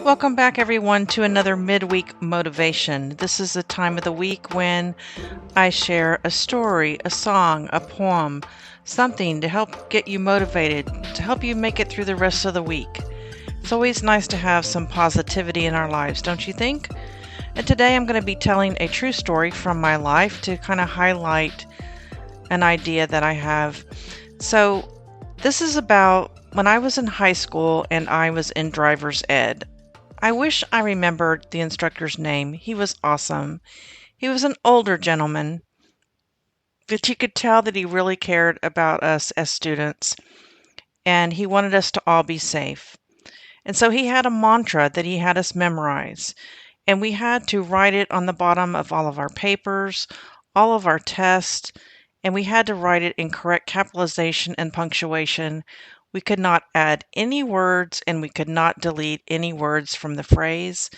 Welcome back, everyone, to another midweek motivation. This is the time of the week when I share a story, a song, a poem, something to help get you motivated, to help you make it through the rest of the week. It's always nice to have some positivity in our lives, don't you think? And today I'm going to be telling a true story from my life to kind of highlight an idea that I have. So, this is about when I was in high school and I was in driver's ed. I wish I remembered the instructor's name. He was awesome. He was an older gentleman, but you could tell that he really cared about us as students, and he wanted us to all be safe. And so he had a mantra that he had us memorize, and we had to write it on the bottom of all of our papers, all of our tests, and we had to write it in correct capitalization and punctuation. We could not add any words and we could not delete any words from the phrase.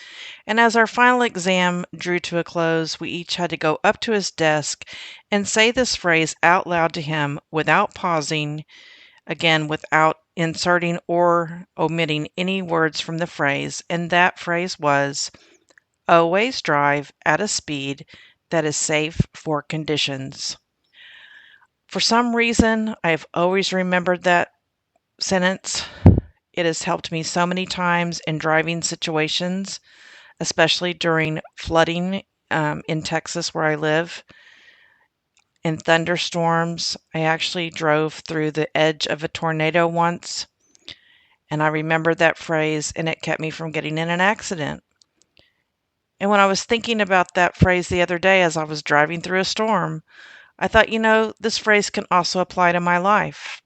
And as our final exam drew to a close, we each had to go up to his desk and say this phrase out loud to him without pausing, again, without inserting or omitting any words from the phrase. And that phrase was, always drive at a speed that is safe for conditions. For some reason, I've always remembered that sentence. It has helped me so many times in driving situations, especially during flooding in Texas where I live. In thunderstorms, I actually drove through the edge of a tornado once, and I remembered that phrase, and it kept me from getting in an accident. And when I was thinking about that phrase the other day as I was driving through a storm, I thought, this phrase can also apply to my life.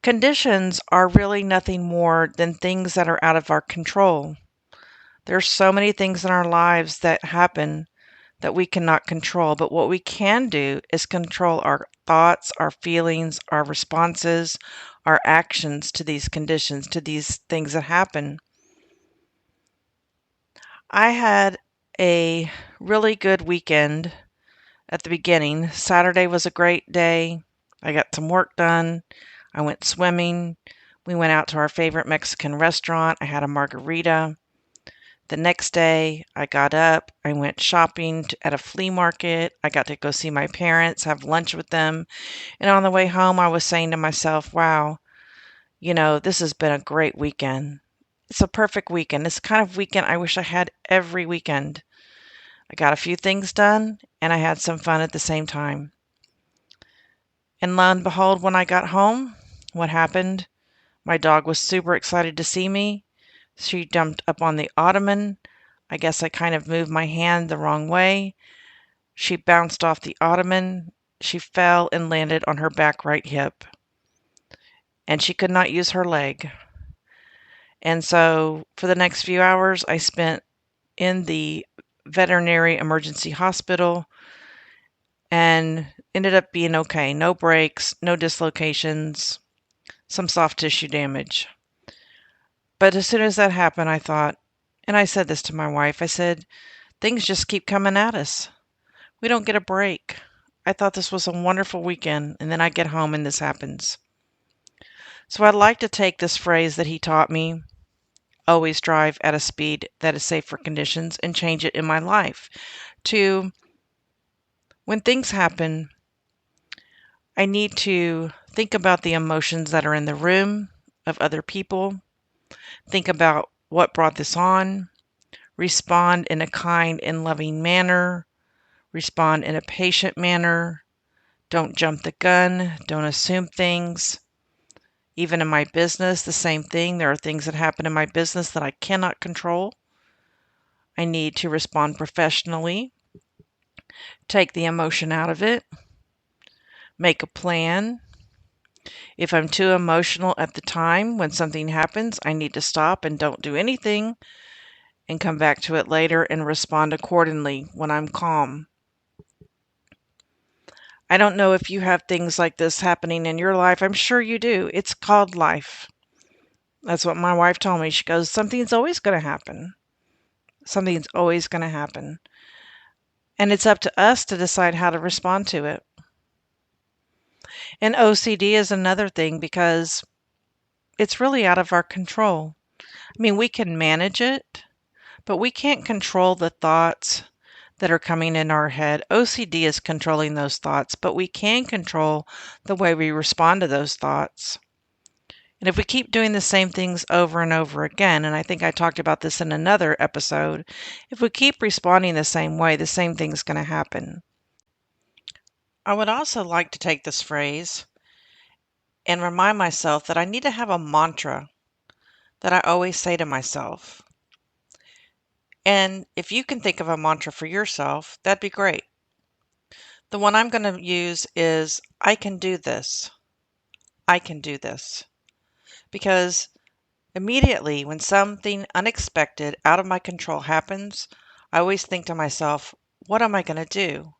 Conditions are really nothing more than things that are out of our control. There's so many things in our lives that happen that we cannot control, but what we can do is control our thoughts, our feelings, our responses, our actions to these conditions, to these things that happen. I had a really good weekend at the beginning. Saturday was a great day. I got some work done. I went swimming. We went out to our favorite Mexican restaurant. I had a margarita. The next day, I got up. I went shopping at a flea market. I got to go see my parents, have lunch with them. And on the way home, I was saying to myself, wow, this has been a great weekend. It's a perfect weekend. It's the kind of weekend I wish I had every weekend. I got a few things done, and I had some fun at the same time. And lo and behold, when I got home, what happened? My dog was super excited to see me. She jumped up on the ottoman. I guess I kind of moved my hand the wrong way. She bounced off the ottoman. She fell and landed on her back right hip. And she could not use her leg. And so for the next few hours, I spent in the veterinary emergency hospital and ended up being okay. No breaks, no dislocations, some soft tissue damage. But as soon as that happened, I thought, and I said this to my wife, I said, things just keep coming at us. We don't get a break. I thought this was a wonderful weekend, and then I get home and this happens. So I'd like to take this phrase that he taught me, always drive at a speed that is safe for conditions, and change it in my life to when things happen, I need to think about the emotions that are in the room of other people, think about what brought this on, respond in a kind and loving manner, respond in a patient manner, don't jump the gun, don't assume things. Even in my business, the same thing. There are things that happen in my business that I cannot control. I need to respond professionally, take the emotion out of it, make a plan. If I'm too emotional at the time when something happens, I need to stop and don't do anything and come back to it later and respond accordingly when I'm calm. I don't know if you have things like this happening in your life. I'm sure you do. It's called life. That's what my wife told me. She goes, something's always going to happen. Something's always going to happen. And it's up to us to decide how to respond to it. And OCD is another thing because it's really out of our control. I mean, we can manage it, but we can't control the thoughts that are coming in our head. OCD is controlling those thoughts, but we can control the way we respond to those thoughts. And if we keep doing the same things over and over again, and I think I talked about this in another episode, if we keep responding the same way, the same thing's going to happen. I would also like to take this phrase and remind myself that I need to have a mantra that I always say to myself. And if you can think of a mantra for yourself, that'd be great. The one I'm going to use is, I can do this. I can do this. Because immediately when something unexpected, out of my control happens, I always think to myself, what am I going to do?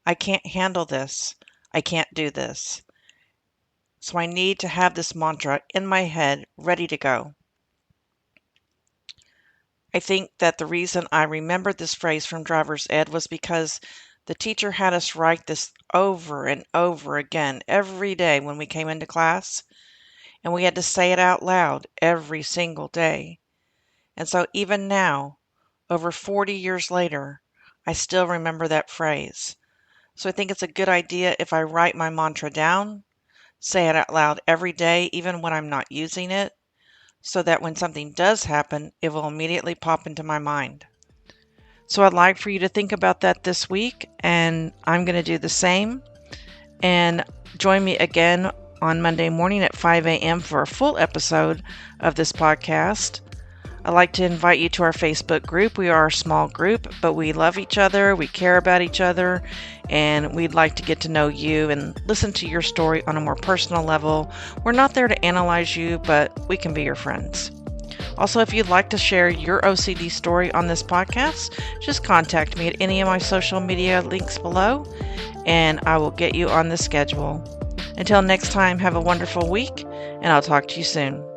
I can't handle this. I can't do this. So I need to have this mantra in my head ready to go. I think that the reason I remembered this phrase from driver's ed was because the teacher had us write this over and over again every day when we came into class, and we had to say it out loud every single day. And so even now, over 40 years later, I still remember that phrase. So I think it's a good idea if I write my mantra down, say it out loud every day, even when I'm not using it, so that when something does happen, it will immediately pop into my mind. So I'd like for you to think about that this week, and I'm going to do the same. And join me again on Monday morning at 5 a.m. for a full episode of this podcast. I'd like to invite you to our Facebook group. We are a small group, but we love each other, we care about each other, and we'd like to get to know you and listen to your story on a more personal level. We're not there to analyze you, but we can be your friends. Also, if you'd like to share your OCD story on this podcast, just contact me at any of my social media links below, and I will get you on the schedule. Until next time, have a wonderful week, and I'll talk to you soon.